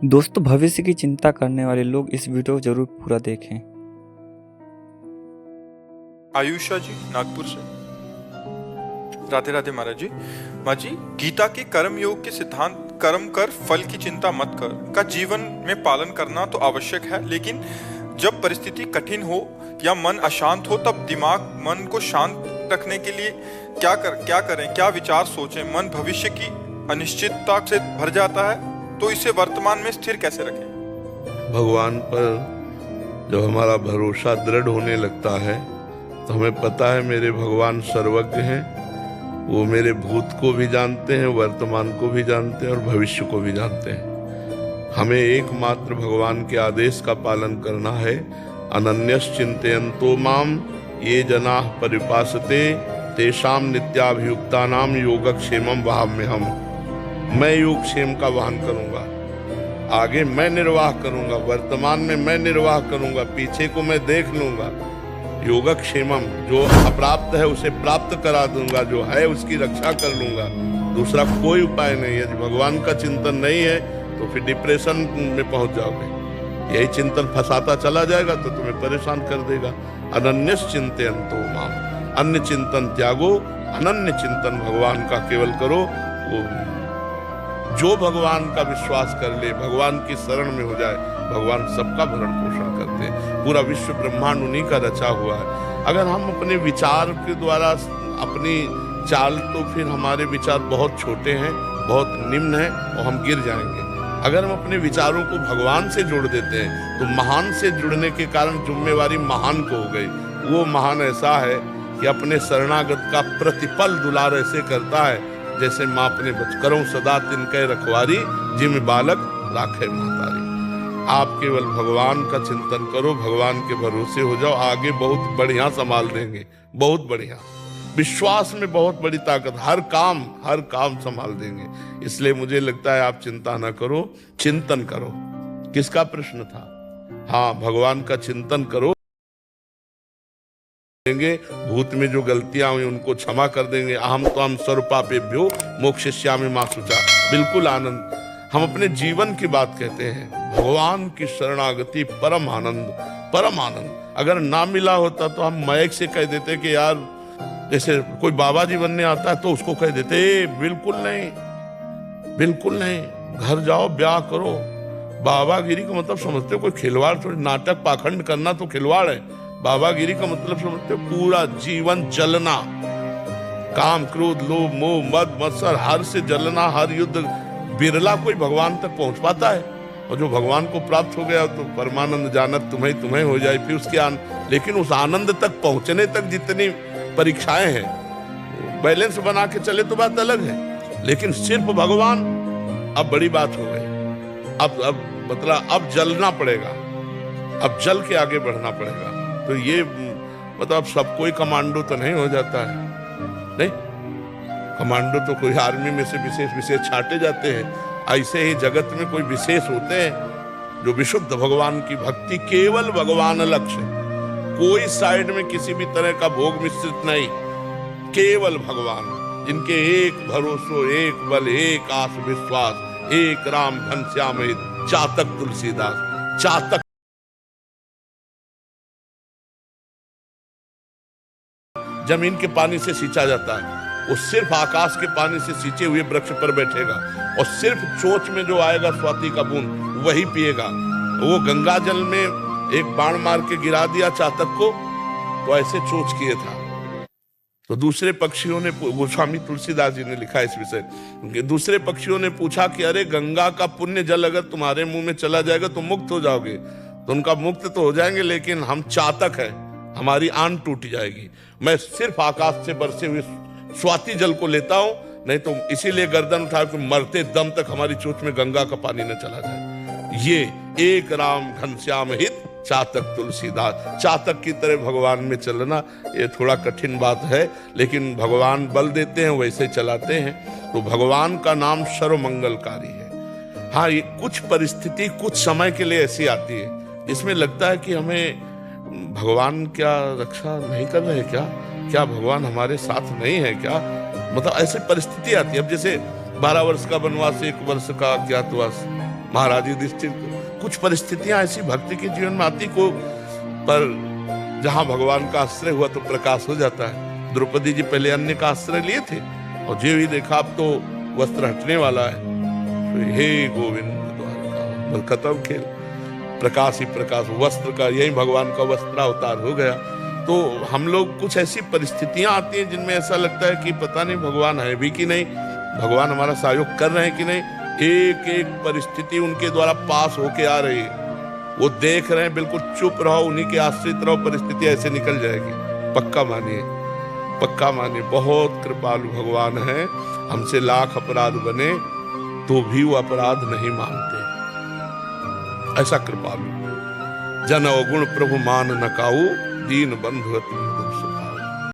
दोस्तों, भविष्य की चिंता करने वाले लोग इस वीडियो को जरूर पूरा देखें। आयुषा जी नागपुर से। राधे राधे महाराज जी। माँ जी, गीता के कर्म योग के सिद्धांत कर्म कर फल की चिंता मत कर का जीवन में पालन करना तो आवश्यक है, लेकिन जब परिस्थिति कठिन हो या मन अशांत हो तब मन को शांत रखने के लिए क्या करें, क्या विचार सोचें। मन भविष्य की अनिश्चितता से भर जाता है, तो इसे वर्तमान में स्थिर कैसे रखें। भगवान पर जब हमारा भरोसा दृढ़ होने लगता है तो हमें पता है मेरे भगवान सर्वज्ञ हैं। वो मेरे भूत को भी जानते हैं, वर्तमान को भी जानते हैं और भविष्य को भी जानते हैं। हमें एकमात्र भगवान के आदेश का पालन करना है। अनन्यस चिंतयन्तो माम ये जनाः परिपासते तेषाम नित्याभियुक्तानाम योगक्षेमम वहाम्यहम्। मैं योगक्षेम का वहन करूंगा, आगे मैं निर्वाह करूंगा, वर्तमान में मैं निर्वाह करूंगा, पीछे को मैं देख लूंगा। योगक्षेमम, जो अप्राप्त है उसे प्राप्त करा दूंगा, जो है उसकी रक्षा कर लूंगा। दूसरा कोई उपाय नहीं है। यदि भगवान का चिंतन नहीं है तो फिर डिप्रेशन में पहुंच जाओगे। यही चिंतन फंसाता चला जाएगा तो तुम्हें परेशान कर देगा। अनन्यस चिंतयन्तो माम, अन्य चिंतन त्यागो, अनन्य चिंतन भगवान का केवल करो। वो जो भगवान का विश्वास कर ले, भगवान की शरण में हो जाए, भगवान सबका भरण पोषण करते हैं। पूरा विश्व ब्रह्मांड उन्हीं का रचा हुआ है। अगर हम अपने विचार के द्वारा अपनी चाल, तो फिर हमारे विचार बहुत छोटे हैं, बहुत निम्न हैं और हम गिर जाएंगे। अगर हम अपने विचारों को भगवान से जोड़ देते हैं तो महान से जुड़ने के कारण जिम्मेवारी महान को हो गई। वो महान ऐसा है कि अपने शरणागत का प्रतिपल दुलार ऐसे करता है जैसे माँ अपने बचकरों सदा तिनके रखवारी, जिम बालक राखे महतारी। आप केवल भगवान का चिंतन करो, भगवान के भरोसे हो जाओ, आगे बहुत बढ़िया संभाल देंगे, बहुत बढ़िया। विश्वास में बहुत बड़ी ताकत, हर काम संभाल देंगे। इसलिए मुझे लगता है आप चिंता ना करो, चिंतन करो। किसका प्रश्न था? हाँ, भगवान का चिंतन करो, देंगे। भूत में जो गलतियां हुई उनको क्षमा कर देंगे। अहम तो हम सर्वपापेभ्यो मोक्षयिष्यामि मा शुचा। बिल्कुल आनंद। हम अपने जीवन की बात कहते हैं। भगवान की शरणागति परम आनंद, परम आनंद। अगर ना मिला होता तो हम महक से कह देते कि यार, जैसे कोई बाबा जी बनने आता है तो उसको कह देते बिल्कुल नहीं, बिल्कुल नहीं, घर जाओ ब्याह करो। बाबागिरी का मतलब समझते हो कोई खिलवाड़ थोड़ी, नाटक पाखंड करना तो खिलवाड़ है। बाबागिरी का मतलब समझते हो पूरा जीवन जलना, काम क्रोध लोभ मोह मद मत्सर हर से जलना, हर युद्ध। बिरला कोई भगवान तक पहुंच पाता है, और जो भगवान को प्राप्त हो गया तो परमानंद जानत तुम्हें हो जाए। फिर उसके लेकिन उस आनंद तक पहुंचने तक जितनी परीक्षाएं हैं, बैलेंस बना के चले तो बात अलग है, लेकिन सिर्फ भगवान अब बड़ी बात हो गई। अब मतलब अब जलना पड़ेगा, अब जल के आगे बढ़ना पड़ेगा। तो ये मतलब सब कोई कमांडो तो नहीं हो जाता है, नहीं। कमांडो तो कोई आर्मी में से विशेष छाटे जाते हैं। ऐसे ही जगत में कोई विशेष होते हैं जो विशुद्ध भगवान की भक्ति, केवल भगवान लक्ष्य, कोई साइड में किसी भी तरह का भोग मिश्रित नहीं, केवल भगवान। जिनके एक भरोसो, एक बल, एक आस विश्वास, एक राम घनश्याम हित, चातक तुलसीदास। चातक जमीन के पानी से सींचा जाता है, वो सिर्फ आकाश के पानी से सींचे हुए वृक्ष पर बैठेगा, और सिर्फ चोंच में जो आएगा स्वाति का बूंद वही पिएगा। वो गंगा जल में एक बाण मार के गिरा दिया चातक को, तो ऐसे चोंच किए था। तो दूसरे पक्षियों ने, गोस्वामी तुलसीदास जी ने लिखा इस विषय, दूसरे पक्षियों ने पूछा कि अरे गंगा का पुण्य जल अगर तुम्हारे मुंह में चला जाएगा तो मुक्त हो जाओगे। तो उनका मुक्त तो हो जाएंगे, लेकिन हम चातक हैं, हमारी आन टूट जाएगी। मैं सिर्फ आकाश से बरसे हुए स्वाति जल को लेता हूं, नहीं तो इसीलिए गर्दन उठा के मरते दम तक हमारी चोंच में गंगा का पानी न चला जाए। ये एक राम घनश्याम हित चातक तुलसीदास। चातक की तरह भगवान में चलना ये थोड़ा कठिन बात है, लेकिन भगवान बल देते हैं, वैसे चलाते हैं। तो भगवान का नाम सर्वमंगलकारी है। हाँ, ये कुछ परिस्थिति कुछ समय के लिए ऐसी आती है जिसमें लगता है कि हमें भगवान क्या रक्षा नहीं कर रहे, क्या भगवान हमारे साथ नहीं है क्या, मतलब ऐसी परिस्थिति आती है। अब जैसे 12 वर्ष का वनवास, 1 वर्ष का अज्ञातवास, महाराज युधिष्ठिर को। कुछ परिस्थितियां ऐसी भक्ति के जीवन में आती को, पर जहां भगवान का आश्रय हुआ तो प्रकाश हो जाता है। द्रौपदी जी पहले अन्य का आश्रय लिए थे और जो भी देखा अब तो वस्त्र हटने वाला है, तो हे गोविंद द्वारका, बस खत्म खेल। प्रकाश ही प्रकाश, वस्त्र का यही भगवान का वस्त्रावतार हो गया। तो हम लोग कुछ ऐसी परिस्थितियां आती हैं जिनमें ऐसा लगता है कि पता नहीं भगवान है भी कि नहीं, भगवान हमारा सहयोग कर रहे हैं कि नहीं। एक एक परिस्थिति उनके द्वारा पास होके आ रही है, वो देख रहे हैं, बिल्कुल चुप रहो, उन्हीं के आश्रित रहो, परिस्थिति ऐसे निकल जाएगी। पक्का मानिए, पक्का मानिए, बहुत कृपालु भगवान है। हमसे लाख अपराध बने तो भी वो अपराध नहीं मानते, ऐसा कृपालु। जन अवगुण प्रभु मान न काऊ, दीन बंधु अति